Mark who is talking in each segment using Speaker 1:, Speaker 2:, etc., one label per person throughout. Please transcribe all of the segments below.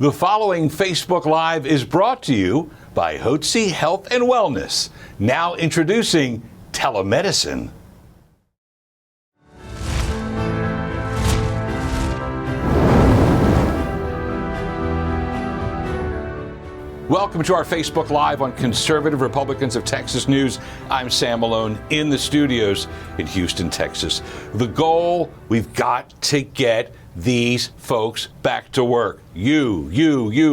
Speaker 1: The following Facebook Live is brought to you by Hotze Health and Wellness. Now introducing telemedicine. Welcome to our Facebook Live on Conservative Republicans of Texas News. I'm Sam Malone in the studios in Houston, Texas. The goal, we've got to get these folks back to work. You,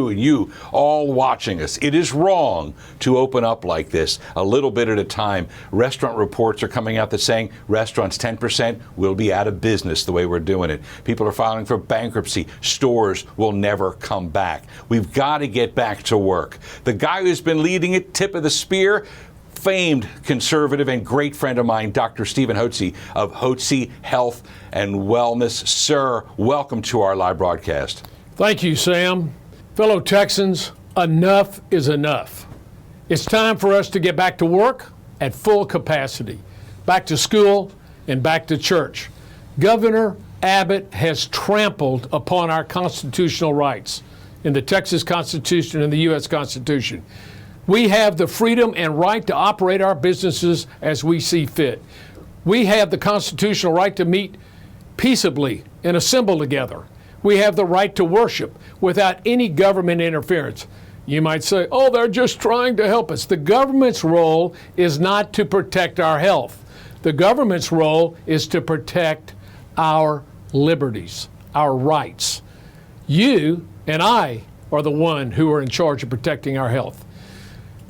Speaker 1: and you, all watching us. It is wrong to open up like this, a little bit at a time. Restaurant reports are coming out that saying restaurants 10% will be out of business the way we're doing it. People are filing for bankruptcy. Stores will never come back. We've got to get back to work. The guy who's been leading it, tip of the spear, famed conservative and great friend of mine, Dr. Stephen Hotze of Hotze Health and Wellness. Sir, welcome to our live broadcast.
Speaker 2: Thank you, Sam. Fellow Texans, enough is enough. It's time for us to get back to work at full capacity, back to school and back to church. Governor Abbott has trampled upon our constitutional rights in the Texas Constitution and the U.S. Constitution. We have the freedom and right to operate our businesses as we see fit. We have the constitutional right to meet peaceably and assemble together. We have the right to worship without any government interference. You might say, oh, they're just trying to help us. The government's role is not to protect our health. The government's role is to protect our liberties, our rights. You and I are the one who are in charge of protecting our health.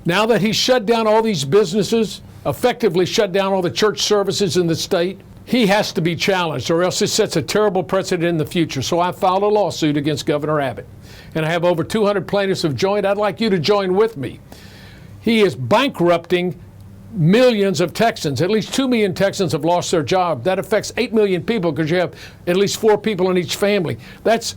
Speaker 2: Now that he's shut down all these businesses, effectively shut down all the church services in the state, he has to be challenged, or else it sets a terrible precedent in the future. So I filed a lawsuit against Governor Abbott, and I have over 200 plaintiffs have joined. I'd like you to join with me. He is bankrupting millions of Texans. At least 2 million Texans have lost their job. That affects 8 million people because you have at least 4 people in each family. That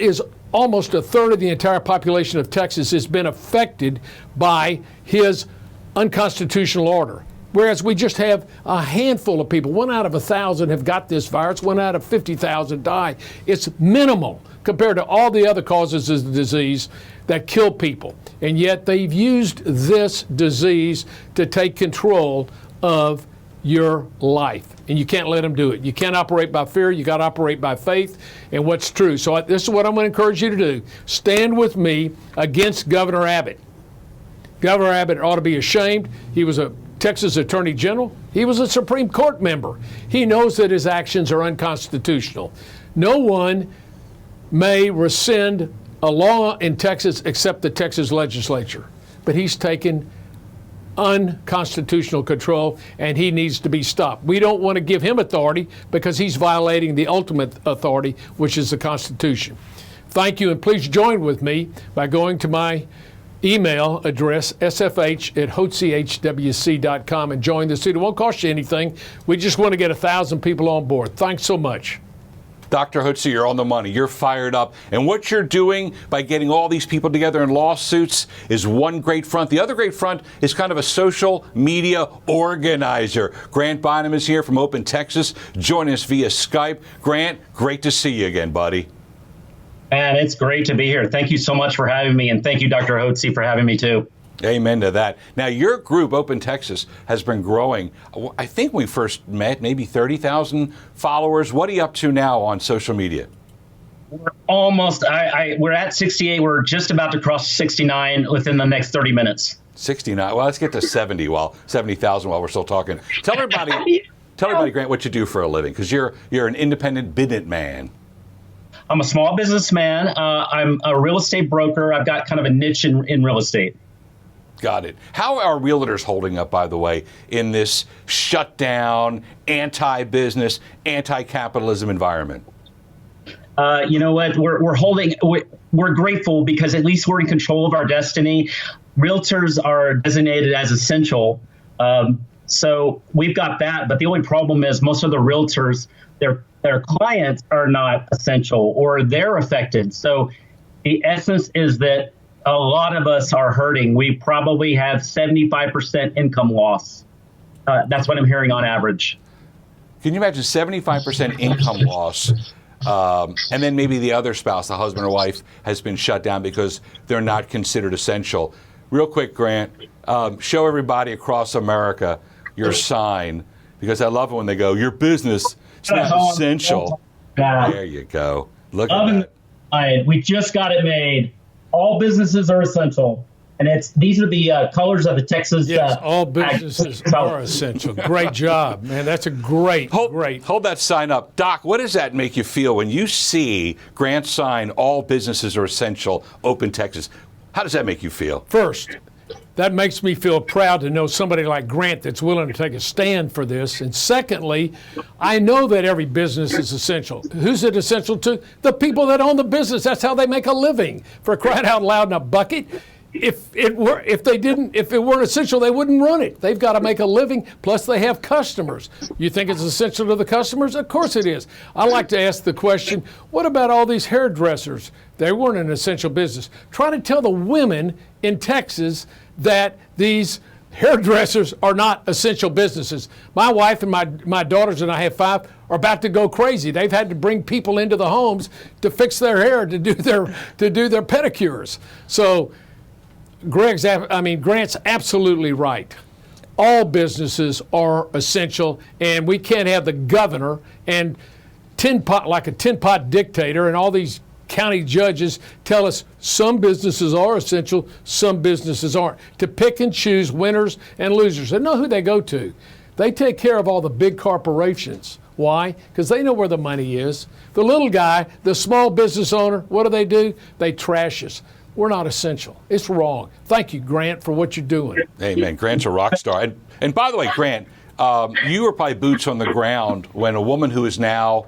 Speaker 2: is almost a third of the entire population of Texas has been affected by his unconstitutional order. Whereas we just have a handful of people, 1 out of 1,000 have got this virus, 1 out of 50,000 die. It's minimal compared to all the other causes of the disease that kill people. And yet they've used this disease to take control of your life. And you can't let them do it. You can't operate by fear. You got to operate by faith and what's true. So this is what I'm going to encourage you to do. Stand with me against Governor Abbott. Governor Abbott ought to be ashamed. He was a Texas Attorney General. He was a Supreme Court member. He knows that his actions are unconstitutional. No one may rescind a law in Texas except the Texas legislature. But he's taken unconstitutional control, and he needs to be stopped. We don't want to give him authority because he's violating the ultimate authority, which is the Constitution. Thank you, and please join with me by going to my email address, sfh@hotzehwc.com, and join the suit. It won't cost you anything. We just want to get 1,000 people on board. Thanks so much.
Speaker 1: Dr. Hotze, you're on the money. You're fired up. And what you're doing by getting all these people together in lawsuits is one great front. The other great front is kind of a social media organizer. Grant Bynum is here from Open Texas, joining us via Skype. Grant, great to see you again, buddy.
Speaker 3: Man, it's great to be here. Thank you so much for having me. And thank you, Dr. Hotze, for having me, too.
Speaker 1: Amen to that. Now, your group, Open Texas, has been growing. I think we first met maybe 30,000 followers. What are you up to now on social media?
Speaker 3: We're almost, we're at 68. We're just about to cross 69 within the next 30 minutes.
Speaker 1: 69. Well, let's get to 70,000 while we're still talking. Tell everybody, Grant, what you do for a living, because you're an independent businessman.
Speaker 3: I'm a small businessman. I'm a real estate broker. I've got kind of a niche in real estate.
Speaker 1: Got it. How are realtors holding up, by the way, in this shutdown, anti-business, anti-capitalism environment?
Speaker 3: You know what? We're grateful because at least we're in control of our destiny. Realtors are designated as essential. So we've got that. But the only problem is most of the realtors, their clients are not essential or they're affected. So the essence is that a lot of us are hurting. We probably have 75% income loss. That's what I'm hearing on average.
Speaker 1: Can you imagine 75% income loss? And then maybe the other spouse, the husband or wife, has been shut down because they're not considered essential. Real quick, Grant, show everybody across America your sign, because I love it when they go, your business, it's not essential. There you go. Look at that.
Speaker 3: We just got it made. All businesses are essential. And these are the colors of the Texas.
Speaker 2: Yes, all businesses are essential. Great job, man. That's a great.
Speaker 1: Hold that sign up. Doc, what does that make you feel when you see Grant's sign, all businesses are essential, Open Texas? How does that make you feel?
Speaker 2: First, that makes me feel proud to know somebody like Grant that's willing to take a stand for this. And secondly, I know that every business is essential. Who's it essential to? The people that own the business. That's how they make a living. For crying out loud in a bucket. If it weren't essential, they wouldn't run it. They've got to make a living, plus they have customers. You think it's essential to the customers? Of course it is. I like to ask the question, what about all these hairdressers? They weren't an essential business. Try to tell the women in Texas that these hairdressers are not essential businesses. My wife and my daughters, and I have 5, are about to go crazy. They've had to bring people into the homes to fix their hair, to do their pedicures. So Grant's absolutely right. All businesses are essential, and we can't have the governor and like a tin pot dictator and all these county judges tell us some businesses are essential, some businesses aren't. To pick and choose winners and losers. They know who they go to. They take care of all the big corporations. Why? Because they know where the money is. The little guy, the small business owner, what do? They trash us. We're not essential. It's wrong. Thank you, Grant, for what you're doing.
Speaker 1: Hey, man, Grant's a rock star. And by the way, Grant, you were probably boots on the ground when a woman who is now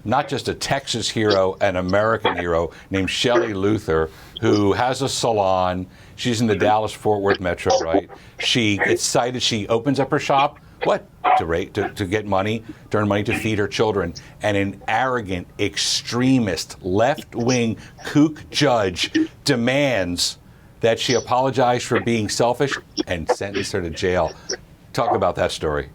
Speaker 1: not just a Texas hero, an American hero, named Shelley Luther, who has a salon. She's in the Dallas-Fort Worth metro, right? She gets cited. She opens up her shop. What? To get money, to earn money to feed her children. And an arrogant, extremist, left-wing kook judge demands that she apologize for being selfish and sentence her to jail. Talk about that story.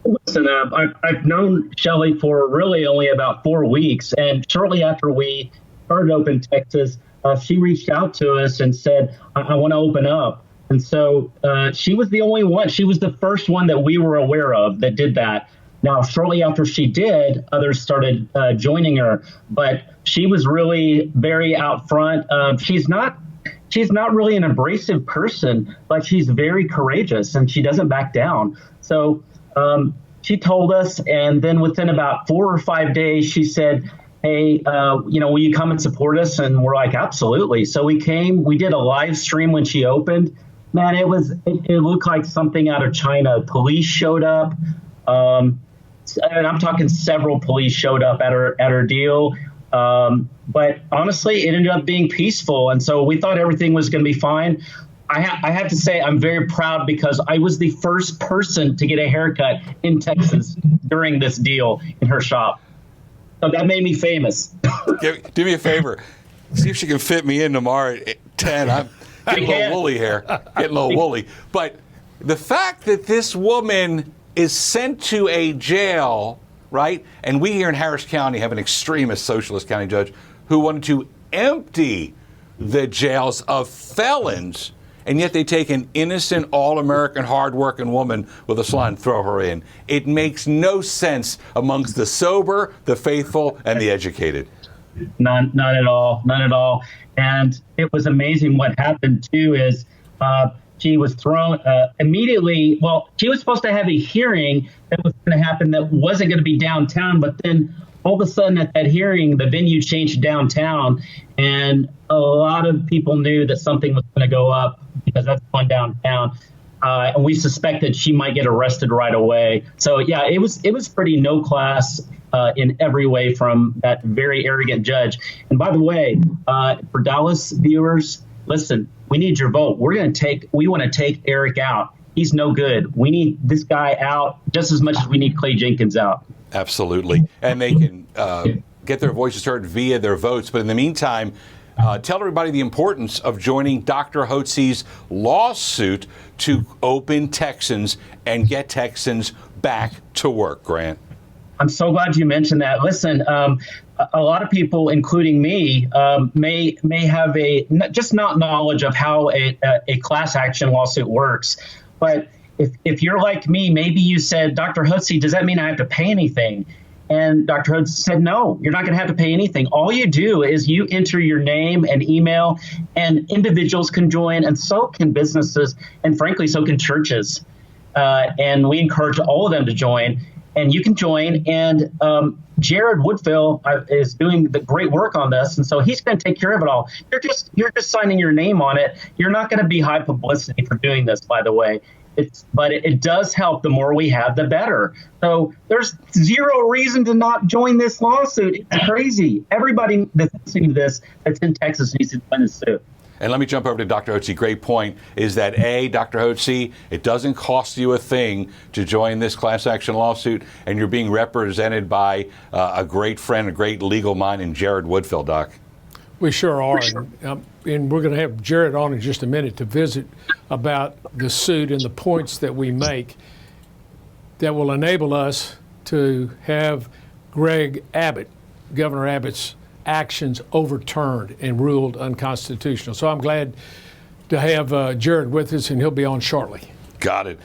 Speaker 3: Listen, I've known Shelley for really only about 4 weeks. And shortly after we started Open Texas, she reached out to us and said, I want to open up. And so she was the only one. She was the first one that we were aware of that did that. Now, shortly after she did, others started joining her. But she was really very out front. She's not really an abrasive person, but she's very courageous and she doesn't back down. So she told us, and then within about 4 or 5 days, she said, hey, will you come and support us? And we're like, absolutely. So we came. We did a live stream when she opened. Man, it looked like something out of China. Police showed up. And I'm talking several police showed up at her deal. But honestly, it ended up being peaceful. And so we thought everything was going to be fine. I have to say I'm very proud because I was the first person to get a haircut in Texas during this deal in her shop. So that made me famous.
Speaker 1: Do me a favor. See if she can fit me in tomorrow at 10. I'm getting a little woolly here. Getting a little woolly. But the fact that this woman is sent to a jail, right? And we here in Harris County have an extremist socialist county judge who wanted to empty the jails of felons. And yet they take an innocent, all-American, hard-working woman with a salon and throw her in. It makes no sense amongst the sober, the faithful, and the educated.
Speaker 3: None at all. None at all. And it was amazing what happened, too, is she was thrown immediately. Well, she was supposed to have a hearing that was going to happen that wasn't going to be downtown. But then all of a sudden at that hearing, the venue changed downtown. And a lot of people knew that something was going to go up because that's going downtown. And we suspected she might get arrested right away. So, yeah, it was pretty no class in every way from that very arrogant judge. And by the way, for Dallas viewers, listen, we need your vote. We want to take Eric out. He's no good. We need this guy out just as much as we need Clay Jenkins out.
Speaker 1: Absolutely. And they can get their voices heard via their votes. But in the meantime, tell everybody the importance of joining Dr. Hotze's lawsuit to open Texans and get Texans back to work, Grant.
Speaker 3: I'm so glad you mentioned that. Listen, a lot of people, including me, may have just not knowledge of how a class action lawsuit works. But if you're like me, maybe you said, Dr. Hotze, does that mean I have to pay anything? And Dr. Hotze said, no, you're not going to have to pay anything. All you do is you enter your name and email, and individuals can join, and so can businesses, and frankly, so can churches. And we encourage all of them to join. And you can join. And Jared Woodville is doing the great work on this, and so he's going to take care of it all. You're just signing your name on it. You're not going to be high publicity for doing this, by the way. But it does help. The more we have, the better. So there's zero reason to not join this lawsuit. It's crazy. Everybody that's listening to this that's in Texas needs to join this suit.
Speaker 1: And let me jump over to Dr. Hotze. Great point is that, Dr. Hotze, it doesn't cost you a thing to join this class action lawsuit, and you're being represented by a great friend, a great legal mind in Jared Woodville, Doc.
Speaker 2: We sure are. And we're going to have Jared on in just a minute to visit about the suit and the points that we make that will enable us to have Governor Abbott's actions overturned and ruled unconstitutional. So I'm glad to have Jared with us, and he'll be on shortly.
Speaker 1: Got it.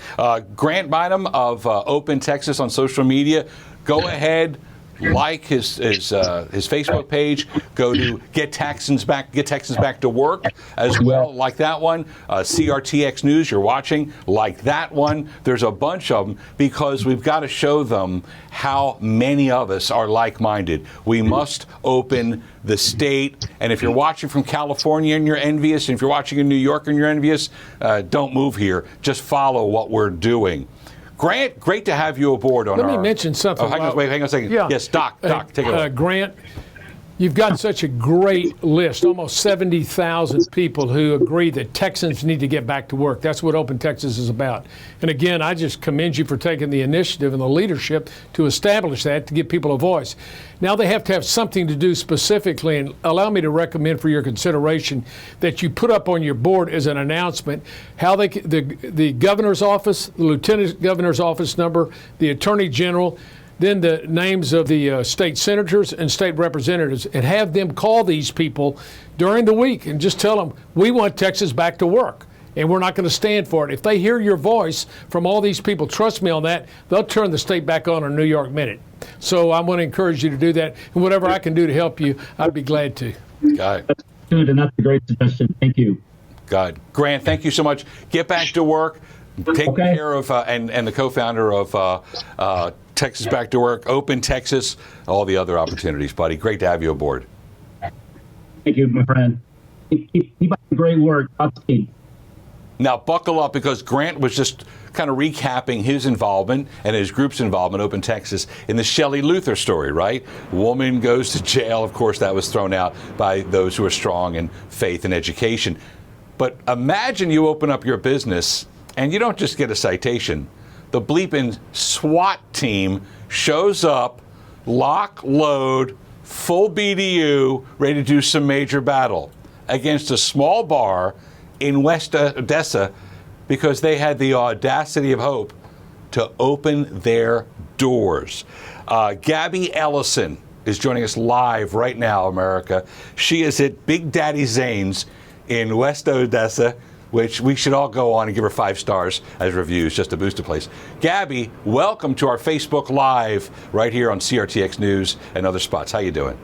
Speaker 1: Grant Bynum of Open Texas on social media. Go ahead. Like his Facebook page. Go to Get Texans Back to Work as well. Like that one. CRTX News, you're watching. Like that one. There's a bunch of them because we've got to show them how many of us are like-minded. We must open the state. And if you're watching from California and you're envious, and if you're watching in New York and you're envious, don't move here. Just follow what we're doing. Grant, great to have you aboard on
Speaker 2: Let me mention something.
Speaker 1: Hang on a second. Yeah. Yes, Doc, take it away.
Speaker 2: Grant, you've got such a great list, almost 70,000 people who agree that Texans need to get back to work. That's what Open Texas is about. And again, I just commend you for taking the initiative and the leadership to establish that, to give people a voice. Now they have to have something to do specifically, and allow me to recommend for your consideration that you put up on your board as an announcement how the governor's office, the lieutenant governor's office number, the attorney general, then the names of the state senators and state representatives, and have them call these people during the week and just tell them, we want Texas back to work, and we're not going to stand for it. If they hear your voice from all these people, trust me on that, they'll turn the state back on a New York Minute. So I'm going to encourage you to do that, and whatever I can do to help you, I'd be glad to.
Speaker 1: Got it.
Speaker 3: That's good, and that's a great suggestion. Thank you.
Speaker 1: God. Grant, thank you so much. Get back to work. Take care of, and the co-founder of Texas Back to Work, Open Texas, all the other opportunities, buddy. Great to have you aboard.
Speaker 3: Thank you, my friend. Keep up the great work. Godspeed.
Speaker 1: Now, buckle up, because Grant was just kind of recapping his involvement and his group's involvement, Open Texas, in the Shelley Luther story, right? Woman goes to jail. Of course, that was thrown out by those who are strong in faith and education. But imagine you open up your business and you don't just get a citation. The bleeping SWAT team shows up, lock, load, full BDU, ready to do some major battle against a small bar in West Odessa because they had the audacity of hope to open their doors. Gabby Ellison is joining us live right now, America. She is at Big Daddy Zane's in West Odessa, which we should all go on and give her 5 stars as reviews just to boost the place. Gabby, welcome to our Facebook Live right here on CRTX News and other spots. How you doing?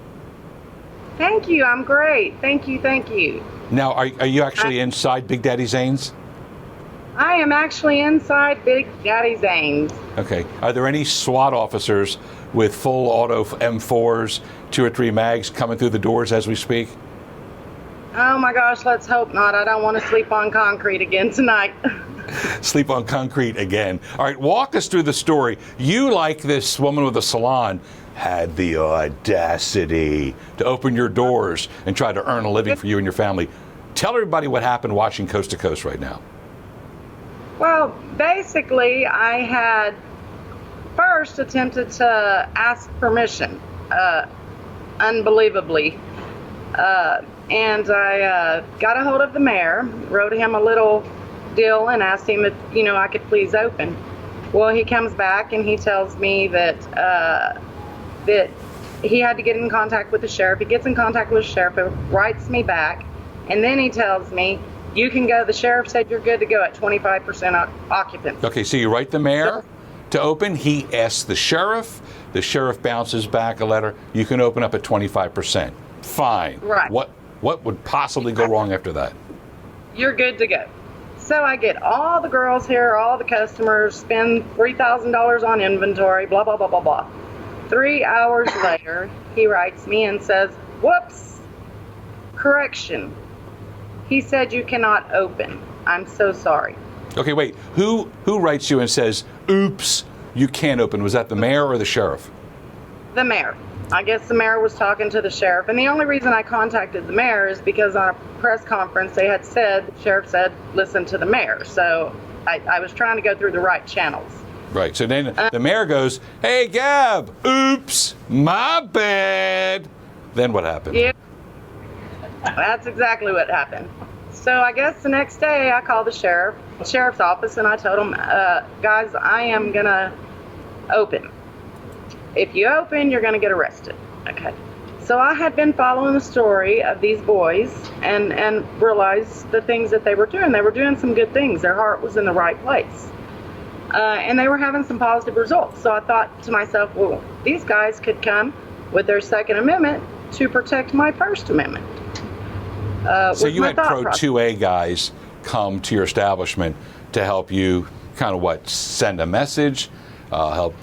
Speaker 4: Thank you. I'm great. Thank you. Thank you.
Speaker 1: Now, are you actually inside Big Daddy Zane's?
Speaker 4: I am actually inside Big Daddy Zane's.
Speaker 1: Okay. Are there any SWAT officers with full auto M4s, 2 or 3 mags coming through the doors as we speak?
Speaker 4: Oh my gosh, let's hope not. I don't want to sleep on concrete again tonight.
Speaker 1: Sleep on concrete again. All right, walk us through the story. You, like this woman with a salon, had the audacity to open your doors and try to earn a living for you and your family. Tell everybody what happened watching Coast to Coast right now.
Speaker 4: Well, basically, I had first attempted to ask permission, unbelievably. And I got a hold of the mayor, wrote him a little deal, and asked him if, I could please open. Well, he comes back and he tells me that that he had to get in contact with the sheriff. He gets in contact with the sheriff, it writes me back, and then he tells me, you can go. The sheriff said you're good to go at 25% occupancy.
Speaker 1: Okay, so you write the mayor to open. He asks the sheriff. The sheriff bounces back a letter. You can open up at 25%. Fine.
Speaker 4: Right.
Speaker 1: What would possibly go wrong after that?
Speaker 4: You're good to go. So I get all the girls here, all the customers, spend $3,000 on inventory, blah, blah, blah, blah, blah. 3 hours later, he writes me and says, whoops, correction. He said you cannot open. I'm so sorry.
Speaker 1: Okay, wait. Who writes you and says, oops, you can't open? Was that the mayor or the sheriff?
Speaker 4: The mayor. I guess the mayor was talking to the sheriff. And the only reason I contacted the mayor is because on a press conference they had said, the sheriff said, listen to the mayor. So I was trying to go through the right channels.
Speaker 1: Right. So then the mayor goes, hey, Gab, oops, my bad. Then what happened?
Speaker 4: Yeah. That's exactly what happened. So I guess the next day I called the sheriff's office, and I told him, guys, I am going to open. If you open, you're going to get arrested. Okay. So I had been following the story of these boys and realized the things that they were doing. They were doing some good things. Their heart was in the right place. And they were having some positive results. So I thought to myself, well, these guys could come with their Second Amendment to protect my First Amendment.
Speaker 1: So you had Pro 2A guys come to your establishment to help you kind of send a message, help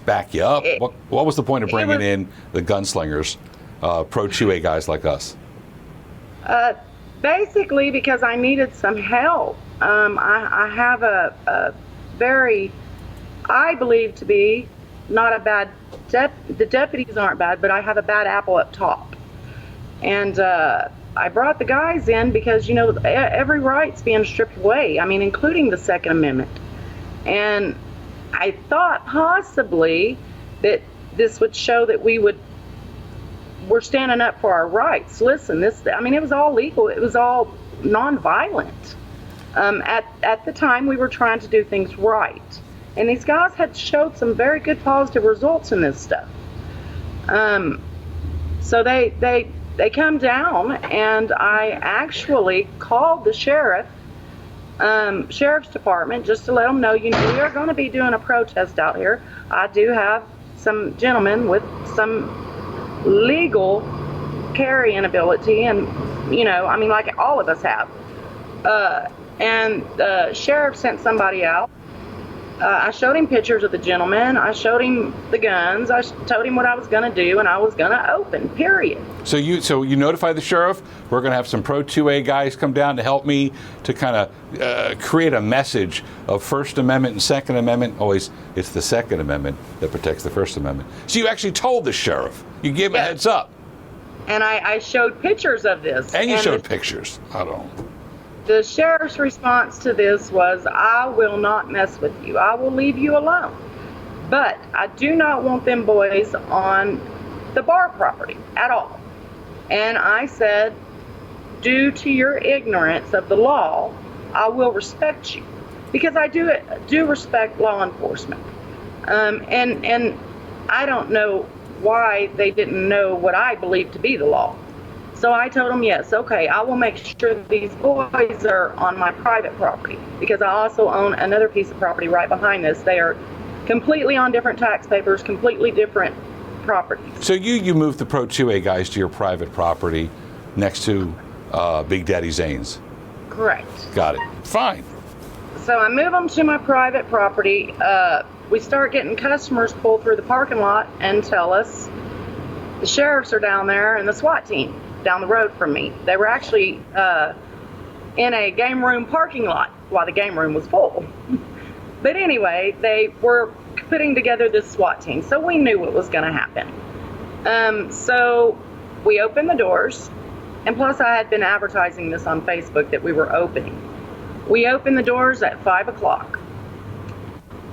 Speaker 1: back you up? What was the point of bringing in the gunslingers, Pro 2A guys like us?
Speaker 4: Basically because I needed some help. I have a very, I believe to be, not a bad, the deputies aren't bad, but I have a bad apple up top. And I brought the guys in because, every right's being stripped away. I mean, including the Second Amendment. And I thought possibly that this would show that we're standing up for our rights. Listen, it was all legal. It was all nonviolent. At the time, we were trying to do things right. And these guys had showed some very good positive results in this stuff. So they come down, and I actually called the sheriff's department just to let them know, we are going to be doing a protest out here. I do have some gentlemen with some legal carrying ability, and like all of us have. And the sheriff sent somebody out. I showed him pictures of the gentleman. I showed him the guns. I told him what I was going to do, and I was going to open, period. So
Speaker 1: you notify the sheriff, we're going to have some Pro 2A guys come down to help me to kind of create a message of First Amendment and Second Amendment. Always, it's the Second Amendment that protects the First Amendment. So you actually told the sheriff. You gave him a heads up.
Speaker 4: And I showed pictures of this.
Speaker 1: And you showed pictures. I don't know.
Speaker 4: The sheriff's response to this was, I will not mess with you. I will leave you alone. But I do not want them boys on the bar property at all. And I said, due to your ignorance of the law, I will respect you. Because I do respect law enforcement. And I don't know why they didn't know what I believe to be the law. So I told them, yes, okay, I will make sure that these boys are on my private property, because I also own another piece of property right behind this. They are completely on different tax papers, completely different properties.
Speaker 1: So you moved the Pro 2A guys to your private property next to Big Daddy Zane's?
Speaker 4: Correct.
Speaker 1: Got it. Fine.
Speaker 4: So I move them to my private property. We start getting customers pull through the parking lot and tell us the sheriffs are down there and the SWAT team down the road from me. They were actually in a game room parking lot while the game room was full. But anyway, they were putting together this SWAT team, so we knew what was going to happen. So we opened the doors, and plus I had been advertising this on Facebook that we were opening. We opened the doors at 5 o'clock.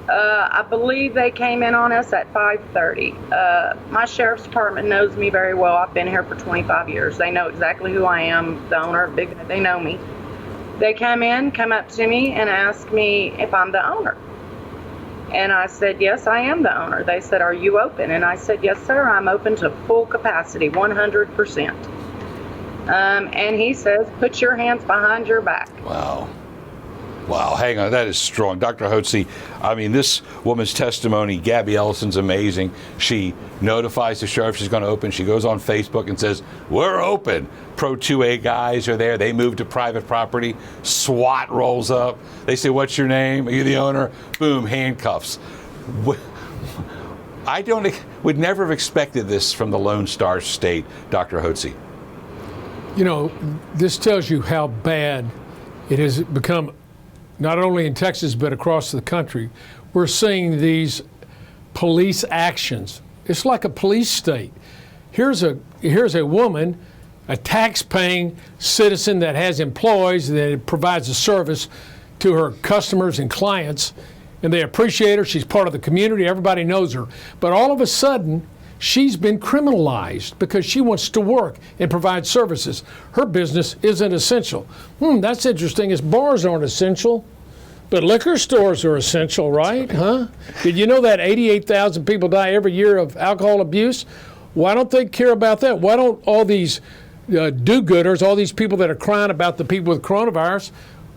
Speaker 4: I believe they came in on us at 5:30. My sheriff's department knows me very well. I've been here for 25 years. They know exactly who I am, the owner. They know me. They come up to me and ask me if I'm the owner. And I said, yes, I am the owner. They said, are you open? And I said, yes, sir, I'm open to full capacity, 100%. And he says, put your hands behind your back.
Speaker 1: Wow. Wow, hang on, that is strong. Dr. Hotze, I mean, this woman's testimony, Gabby Ellison's amazing. She notifies the sheriff she's going to open. She goes on Facebook and says, we're open. Pro 2A guys are there. They move to private property. SWAT rolls up. They say, what's your name? Are you the owner? Boom, handcuffs. I would never have expected this from the Lone Star State, Dr. Hotze.
Speaker 2: You know, this tells you how bad it has become, not only in Texas, but across the country. We're seeing these police actions. It's like a police state. Here's a woman, a tax-paying citizen that has employees, that provides a service to her customers and clients, and they appreciate her. She's part of the community. Everybody knows her. But all of a sudden, she's been criminalized because she wants to work and provide services. Her business isn't essential. That's interesting. As bars aren't essential, but liquor stores are essential, right? Huh? Did you know that 88,000 people die every year of alcohol abuse? Why don't they care about that? Why don't all these do-gooders, all these people that are crying about the people with coronavirus,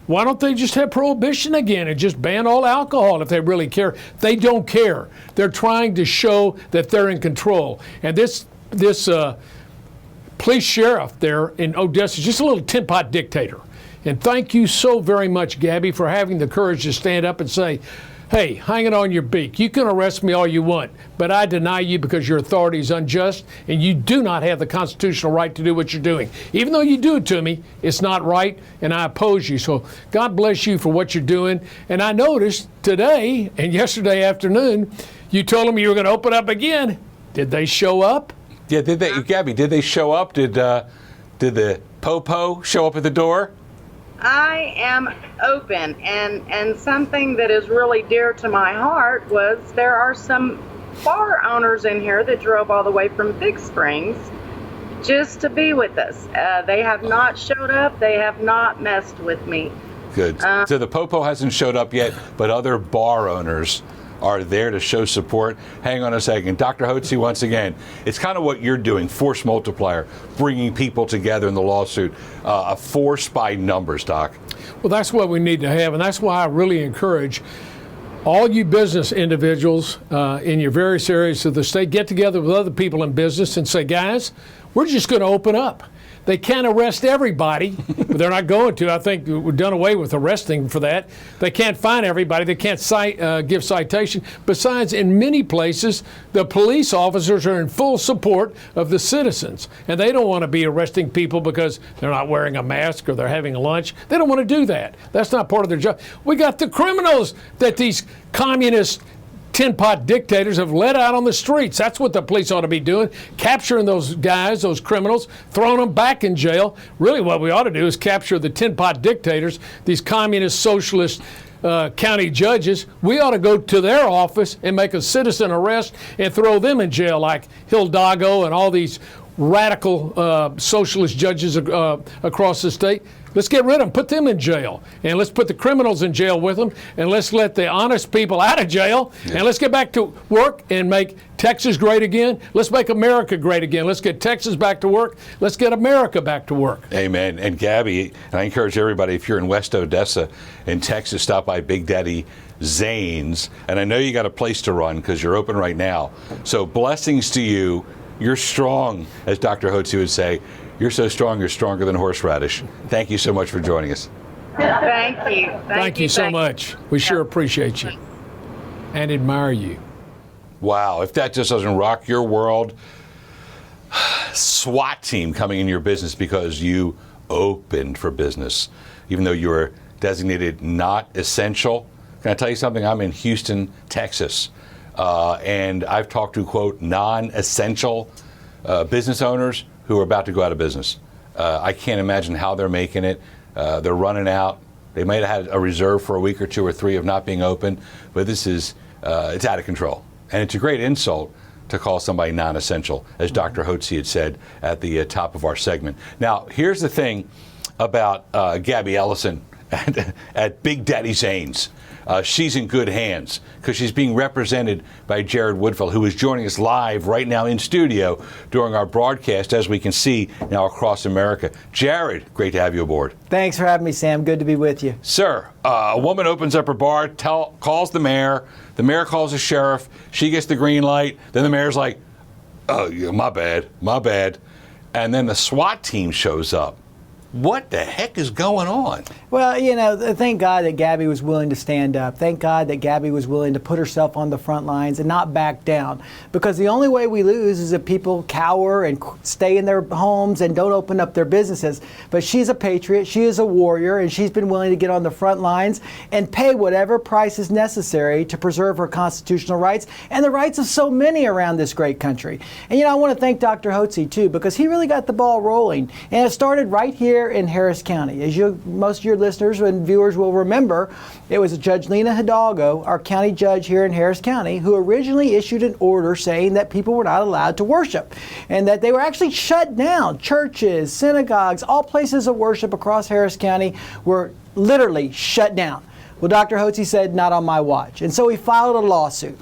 Speaker 2: why don't they just have prohibition again and just ban all alcohol if they really care? They don't care. They're trying to show that they're in control. And this police sheriff there in Odessa is just a little tin pot dictator. And thank you so very much, Gabby, for having the courage to stand up and say, hey, hang it on your beak. You can arrest me all you want, but I deny you because your authority is unjust, and you do not have the constitutional right to do what you're doing. Even though you do it to me, it's not right, and I oppose you. So God bless you for what you're doing. And I noticed today and yesterday afternoon, you told them you were going to open up again. Did they show up?
Speaker 1: Yeah, did they, Gabby, did they show up? Did the po-po show up at the door?
Speaker 4: I am open, and something that is really dear to my heart was there are some bar owners in here that drove all the way from Big Springs just to be with us. They have not showed up. They have not messed with me.
Speaker 1: Good. So the po-po hasn't showed up yet, but other bar owners are there to show support. Hang on a second. Dr. Hotze, once again, it's kind of what you're doing, force multiplier, bringing people together in the lawsuit, a force by numbers, Doc.
Speaker 2: Well, that's what we need to have, and that's why I really encourage all you business individuals in your various areas of the state, get together with other people in business and say, guys, we're just going to open up. They can't arrest everybody, but they're not going to. I think we've done away with arresting for that. They can't fine everybody. They can't give citation. Besides, in many places, the police officers are in full support of the citizens, and they don't want to be arresting people because they're not wearing a mask or they're having a lunch. They don't want to do that. That's not part of their job. We got the criminals that these communist tin pot dictators have let out on the streets. That's what the police ought to be doing, capturing those guys, those criminals, throwing them back in jail. Really what we ought to do is capture the tin pot dictators, these communist, socialist county judges. We ought to go to their office and make a citizen arrest and throw them in jail like Hidalgo and all these radical socialist judges across the state. Let's get rid of them, put them in jail, and let's put the criminals in jail with them, and let's let the honest people out of jail, and let's get back to work and make Texas great again. Let's make America great again. Let's get Texas back to work. Let's get America back to work.
Speaker 1: Amen. And Gabby, and I encourage everybody, if you're in West Odessa in Texas, stop by Big Daddy Zane's, and I know you got a place to run because you're open right now. So blessings to you. You're strong, as Dr. Hotze would say. You're so strong, you're stronger than horseradish. Thank you so much for joining us.
Speaker 4: Thank you.
Speaker 2: Thank you so much. We sure appreciate you and admire you.
Speaker 1: Wow, if that just doesn't rock your world, SWAT team coming in your business because you opened for business, even though you were designated not essential. Can I tell you something? I'm in Houston, Texas, and I've talked to, quote, non-essential business owners who are about to go out of business. I can't imagine how they're making it. They're running out. They might have had a reserve for a week or two or three of not being open, but this is, it's out of control. And it's a great insult to call somebody non-essential, as Dr. Hotze had said at the top of our segment. Now, here's the thing about Gabby Ellison at Big Daddy Zane's. She's in good hands because she's being represented by Jared Woodfill, who is joining us live right now in studio during our broadcast, as we can see now across America. Jared, great to have you aboard.
Speaker 5: Thanks for having me, Sam. Good to be with you.
Speaker 1: Sir, a woman opens up her bar, calls the mayor calls the sheriff, she gets the green light, then the mayor's like, oh, yeah, my bad. And then the SWAT team shows up. What the heck is going on?
Speaker 5: Well, thank God that Gabby was willing to stand up. Thank God that Gabby was willing to put herself on the front lines and not back down. Because the only way we lose is if people cower and stay in their homes and don't open up their businesses. But she's a patriot, she is a warrior, and she's been willing to get on the front lines and pay whatever price is necessary to preserve her constitutional rights and the rights of so many around this great country. And I want to thank Dr. Hotze too, because he really got the ball rolling. And it started right here in Harris County. As most of your listeners and viewers will remember, it was Judge Lena Hidalgo, our county judge here in Harris County, who originally issued an order saying that people were not allowed to worship and that they were actually shut down. Churches, synagogues, all places of worship across Harris County were literally shut down. Well, Dr. Hotze said, not on my watch. And so he filed a lawsuit.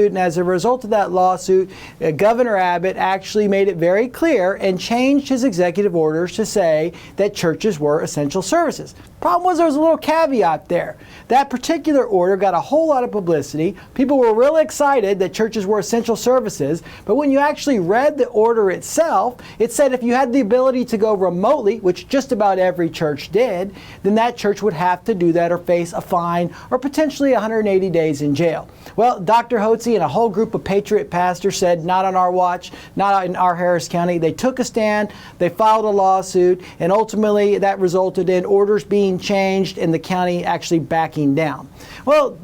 Speaker 5: And as a result of that lawsuit, Governor Abbott actually made it very clear and changed his executive orders to say that churches were essential services. Problem was, there was a little caveat there. That particular order got a whole lot of publicity. People were really excited that churches were essential services, but when you actually read the order itself, it said if you had the ability to go remotely, which just about every church did, then that church would have to do that or face a fine or potentially 180 days in jail. Well, Dr. Hotze and a whole group of patriot pastors said, not on our watch, not in our Harris County. They took a stand, they filed a lawsuit, and ultimately that resulted in orders being changed and the county actually backing down. Well,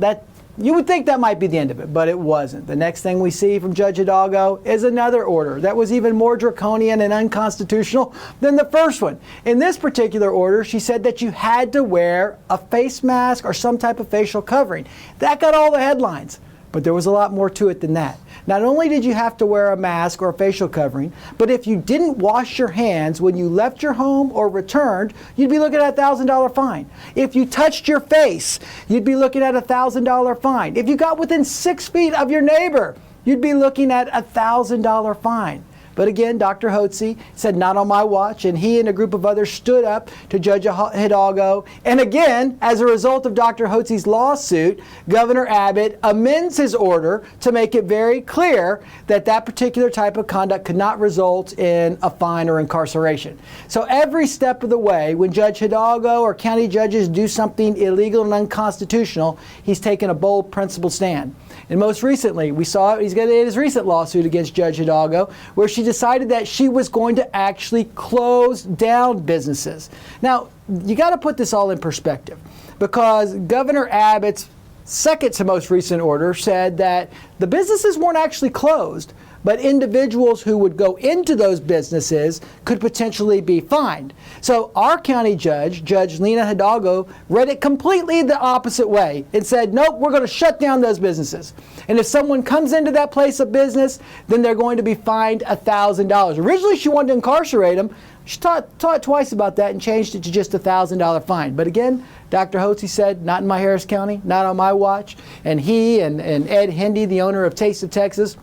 Speaker 5: you would think that might be the end of it, but it wasn't. The next thing we see from Judge Hidalgo is another order that was even more draconian and unconstitutional than the first one. In this particular order, she said that you had to wear a face mask or some type of facial covering. That got all the headlines. But there was a lot more to it than that. Not only did you have to wear a mask or a facial covering, but if you didn't wash your hands when you left your home or returned, you'd be looking at a $1,000 fine. If you touched your face, you'd be looking at a $1,000 fine. If you got within 6 feet of your neighbor, you'd be looking at a $1,000 fine. But again, Dr. Hotze said, not on my watch, and he and a group of others stood up to Judge Hidalgo. And again, as a result of Dr. Hotze's lawsuit, Governor Abbott amends his order to make it very clear that that particular type of conduct could not result in a fine or incarceration. So every step of the way, when Judge Hidalgo or county judges do something illegal and unconstitutional, he's taken a bold, principled stand. And most recently, we saw he's got in his recent lawsuit against Judge Hidalgo, where she decided that she was going to actually close down businesses. Now, you got to put this all in perspective, because Governor Abbott's second to most recent order said that the businesses weren't actually closed, but individuals who would go into those businesses could potentially be fined. So our county judge, Judge Lena Hidalgo, read it completely the opposite way and said, nope, we're going to shut down those businesses. And if someone comes into that place of business, then they're going to be fined $1,000. Originally, she wanted to incarcerate them. She thought twice about that and changed it to just a $1,000 fine. But again, Dr. Hotze said, not in my Harris County, not on my watch. And he and Ed Hendy, the owner of Taste of Texas,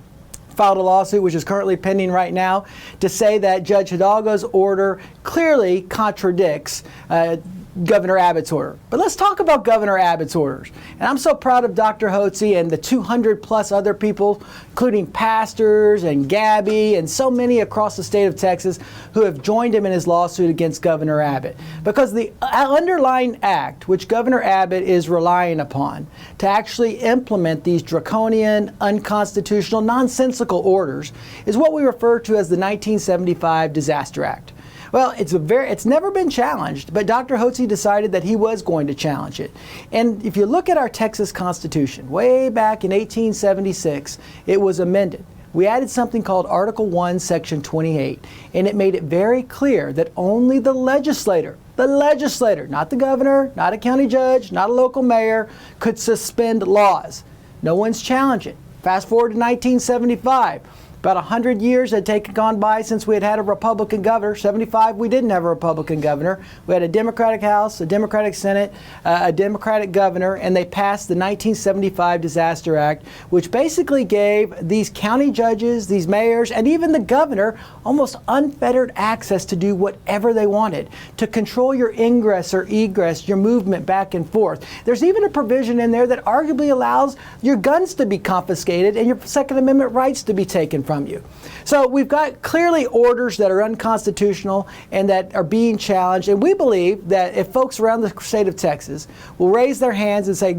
Speaker 5: filed a lawsuit, which is currently pending right now, to say that Judge Hidalgo's order clearly contradicts Governor Abbott's order. But let's talk about Governor Abbott's orders. And I'm so proud of Dr. Hotze and the 200 plus other people, including pastors and Gabby and so many across the state of Texas, who have joined him in his lawsuit against Governor Abbott. Because the underlying act, which Governor Abbott is relying upon to actually implement these draconian, unconstitutional, nonsensical orders, is what we refer to as the 1975 Disaster Act. Well, it's never been challenged, but Dr. Hotze decided that he was going to challenge it. And if you look at our Texas Constitution, way back in 1876, it was amended. We added something called Article 1, Section 28, and it made it very clear that only the legislator, not the governor, not a county judge, not a local mayor, could suspend laws. No one's challenged it. Fast forward to 1975. About 100 years had gone by since we had a Republican governor. 75, we didn't have a Republican governor. We had a Democratic House, a Democratic Senate, a Democratic governor, and they passed the 1975 Disaster Act, which basically gave these county judges, these mayors, and even the governor almost unfettered access to do whatever they wanted, to control your ingress or egress, your movement back and forth. There's even a provision in there that arguably allows your guns to be confiscated and your Second Amendment rights to be taken from you. So we've got clearly orders that are unconstitutional and that are being challenged. And we believe that if folks around the state of Texas will raise their hands and say,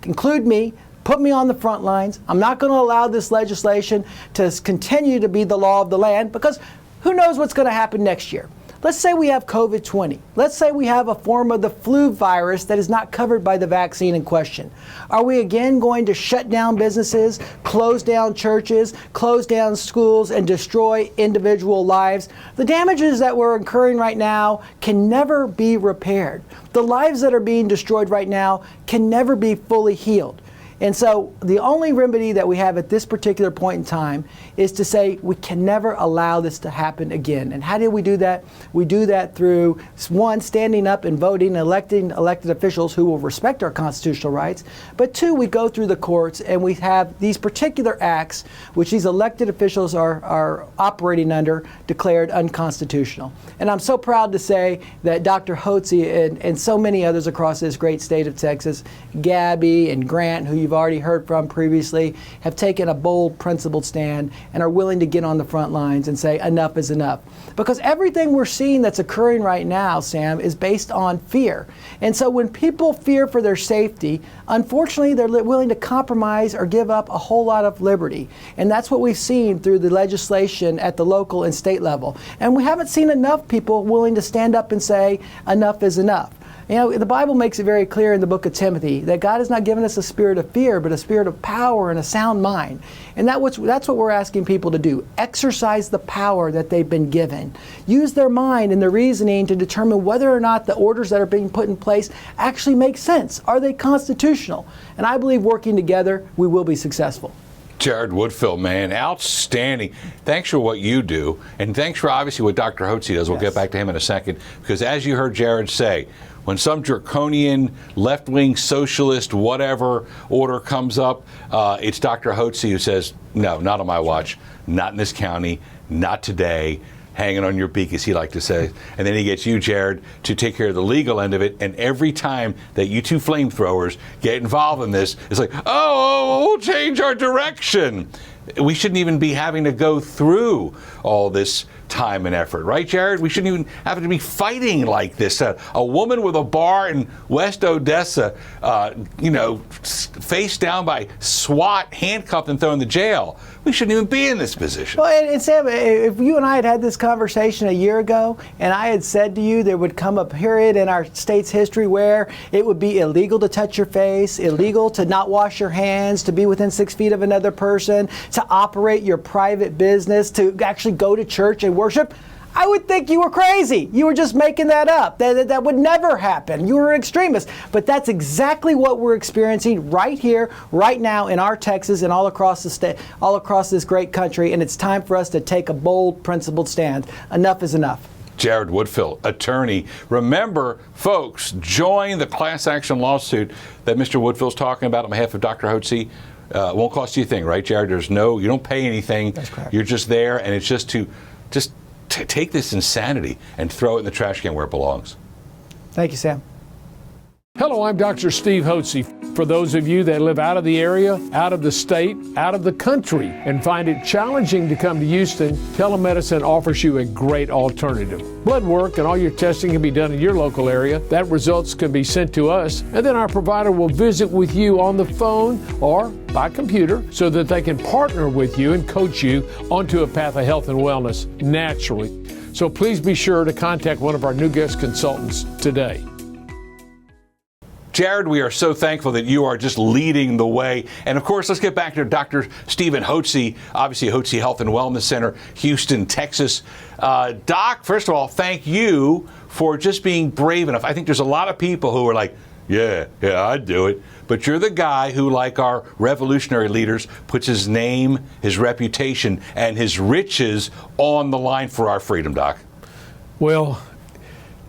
Speaker 5: include me, put me on the front lines, I'm not going to allow this legislation to continue to be the law of the land, because who knows what's going to happen next year. Let's say we have COVID-20. Let's say we have a form of the flu virus that is not covered by the vaccine in question. Are we again going to shut down businesses, close down churches, close down schools, and destroy individual lives? The damages that we're incurring right now can never be repaired. The lives that are being destroyed right now can never be fully healed. And so the only remedy that we have at this particular point in time is to say we can never allow this to happen again. And how do we do that? We do that through, one, standing up and voting and electing elected officials who will respect our constitutional rights. But two, we go through the courts and we have these particular acts which these elected officials are operating under declared unconstitutional. And I'm so proud to say that Dr. Hotze and so many others across this great state of Texas, Gabby and Grant, who you've already heard from previously, have taken a bold, principled stand and are willing to get on the front lines and say enough is enough. Because everything we're seeing that's occurring right now, Sam, is based on fear. And so when people fear for their safety, unfortunately, they're willing to compromise or give up a whole lot of liberty. And that's what we've seen through the legislation at the local and state level. And we haven't seen enough people willing to stand up and say enough is enough. You know, the Bible makes it very clear in the book of Timothy that God has not given us a spirit of fear, but a spirit of power and a sound mind. And that's what we're asking people to do. Exercise the power that they've been given. Use their mind and their reasoning to determine whether or not the orders that are being put in place actually make sense. Are they constitutional? And I believe working together, we will be successful.
Speaker 1: Jared Woodfill, man, outstanding. Thanks for what you do, and thanks for obviously what Dr. Hotze does. We'll get back to him in a second, because as you heard Jared say, when some draconian, left-wing, socialist, whatever order comes up, it's Dr. Hotze who says, no, not on my watch, not in this county, not today, hanging on your beak, as he liked to say. And then he gets you, Jared, to take care of the legal end of it. And every time that you two flamethrowers get involved in this, it's like, oh, we'll change our direction. We shouldn't even be having to go through all this time and effort, right, Jared? We shouldn't even have to be fighting like this. A woman with a bar in West Odessa, face down by SWAT, handcuffed and thrown to jail. We shouldn't even be in this position.
Speaker 5: Well, and Sam, if you and I had this conversation a year ago, and I had said to you there would come a period in our state's history where it would be illegal to touch your face, illegal to not wash your hands, to be within 6 feet of another person, to operate your private business, to actually go to church and worship, I would think you were crazy. You were just making that up. That would never happen. You were an extremist. But that's exactly what we're experiencing right here, right now in our Texas and all across the state, all across this great country. And it's time for us to take a bold, principled stand. Enough is enough.
Speaker 1: Jared Woodfill, attorney. Remember, folks, join the class action lawsuit that Mr. Woodfill's talking about on behalf of Dr. Hotze. It won't cost you a thing, right, Jared? You don't pay anything.
Speaker 5: That's correct.
Speaker 1: You're just there, and it's just to take this insanity and throw it in the trash can where it belongs.
Speaker 5: Thank you, Sam.
Speaker 2: Hello, I'm Dr. Steve Hotze. For those of you that live out of the area, out of the state, out of the country, and find it challenging to come to Houston, telemedicine offers you a great alternative. Blood work and all your testing can be done in your local area. That results can be sent to us, and then our provider will visit with you on the phone or by computer so that they can partner with you and coach you onto a path of health and wellness naturally. So please be sure to contact one of our new guest consultants today.
Speaker 1: Jared, we are so thankful that you are just leading the way. And of course, let's get back to Dr. Stephen Hotze, obviously Hotze Health and Wellness Center, Houston, Texas. Doc, first of all, thank you for just being brave enough. I think there's a lot of people who are like, Yeah, I'd do it. But you're the guy who, like our revolutionary leaders, puts his name, his reputation, and his riches on the line for our freedom, Doc.
Speaker 2: Well,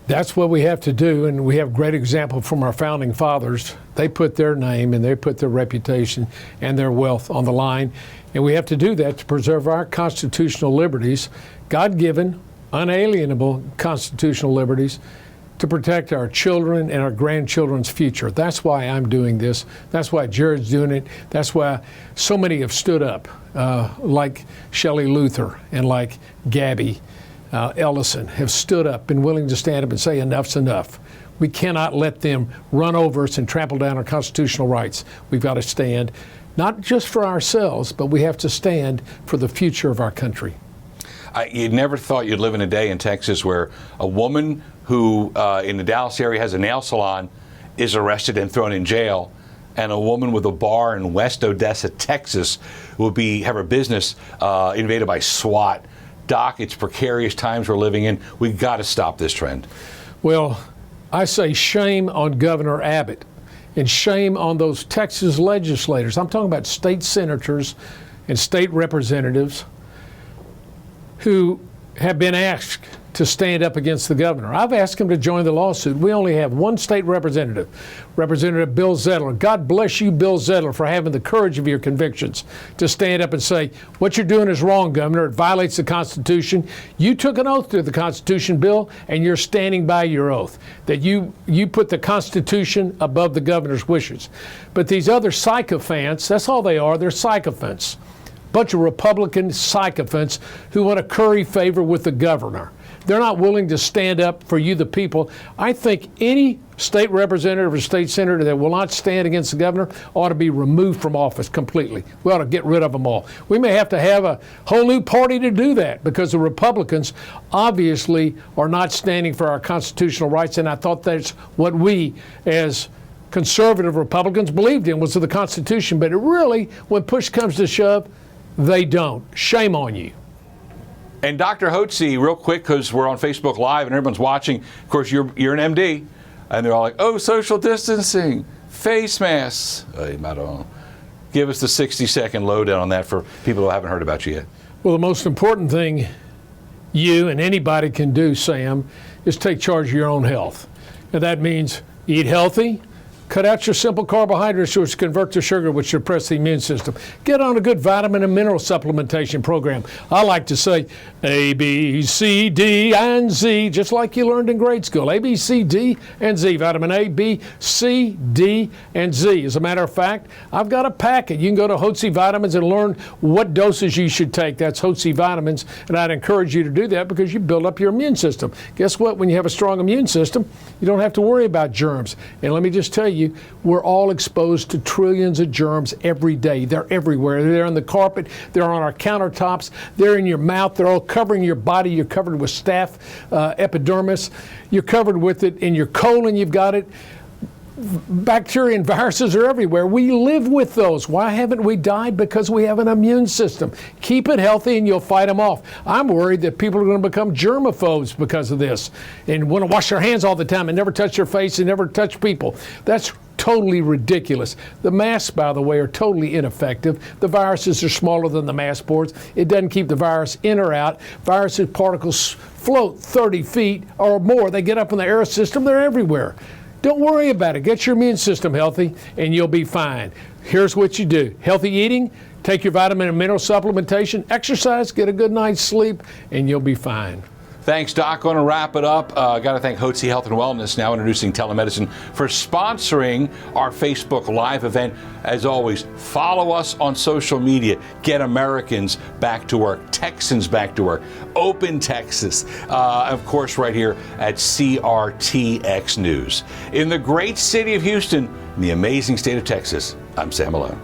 Speaker 2: that's what we have to do, and we have great example from our founding fathers. They put their name and they put their reputation and their wealth on the line, and we have to do that to preserve our constitutional liberties, God-given, unalienable constitutional liberties, to protect our children and our grandchildren's future. That's why I'm doing this. That's why Jared's doing it. That's why so many have stood up, like Shelley Luther and like Gabby Ellison have stood up, been willing to stand up and say enough's enough. We cannot let them run over us and trample down our constitutional rights. We've got to stand, not just for ourselves, but we have to stand for the future of our country.
Speaker 1: You never thought you'd live in a day in Texas where a woman who in the Dallas area has a nail salon is arrested and thrown in jail, and a woman with a bar in West Odessa, Texas, will have her business invaded by SWAT. Doc, it's precarious times we're living in. We've got to stop this trend.
Speaker 2: Well, I say shame on Governor Abbott and shame on those Texas legislators. I'm talking about state senators and state representatives who have been asked to stand up against the governor. I've asked him to join the lawsuit. We only have one state representative, Representative Bill Zettler. God bless you, Bill Zettler, for having the courage of your convictions to stand up and say, what you're doing is wrong, Governor. It violates the Constitution. You took an oath to the Constitution, Bill, and you're standing by your oath, that you put the Constitution above the governor's wishes. But these other sycophants, that's all they are, they're sycophants. Bunch of Republican sycophants who want to curry favor with the governor. They're not willing to stand up for you, the people. I think any state representative or state senator that will not stand against the governor ought to be removed from office completely. We ought to get rid of them all. We may have to have a whole new party to do that because the Republicans obviously are not standing for our constitutional rights, and I thought that's what we as conservative Republicans believed in was the Constitution, but it really, when push comes to shove, they don't. Shame on you.
Speaker 1: And Dr. Hotze, real quick, because we're on Facebook Live and everyone's watching. Of course, you're an MD, and they're all like, oh, social distancing, face masks. Give us the 60-second lowdown on that for people who haven't heard about you yet.
Speaker 2: Well, the most important thing you and anybody can do, Sam, is take charge of your own health. And that means eat healthy, cut out your simple carbohydrates, which convert to sugar, which suppress the immune system. Get on a good vitamin and mineral supplementation program. I like to say A, B, C, D, and Z, just like you learned in grade school. A, B, C, D, and Z. Vitamin A, B, C, D, and Z. As a matter of fact, I've got a packet. You can go to Hotze Vitamins and learn what doses you should take. That's Hotze Vitamins, and I'd encourage you to do that because you build up your immune system. Guess what? When you have a strong immune system, you don't have to worry about germs. And let me just tell you, we're all exposed to trillions of germs every day. They're everywhere. They're on the carpet. They're on our countertops. They're in your mouth. They're all covering your body. You're covered with staph epidermis. You're covered with it in your colon. You've got it. Bacteria and viruses are everywhere. We live with those. Why haven't we died? Because we have an immune system. Keep it healthy and you'll fight them off. I'm worried that people are going to become germaphobes because of this and want to wash their hands all the time and never touch their face and never touch people. That's totally ridiculous. The masks, by the way, are totally ineffective. The viruses are smaller than the mask boards. It doesn't keep the virus in or out. Virus particles float 30 feet or more. They get up in the air system. They're everywhere. Don't worry about it. Get your immune system healthy and you'll be fine. Here's what you do. Healthy eating, take your vitamin and mineral supplementation, exercise, get a good night's sleep, and you'll be fine.
Speaker 1: Thanks, Doc. Going to wrap it up. Got to thank Hotze Health and Wellness, now introducing telemedicine, for sponsoring our Facebook Live event. As always, follow us on social media. Get Americans back to work, Texans back to work. Open Texas. Of course, right here at CRTX News. In the great city of Houston, in the amazing state of Texas, I'm Sam Malone.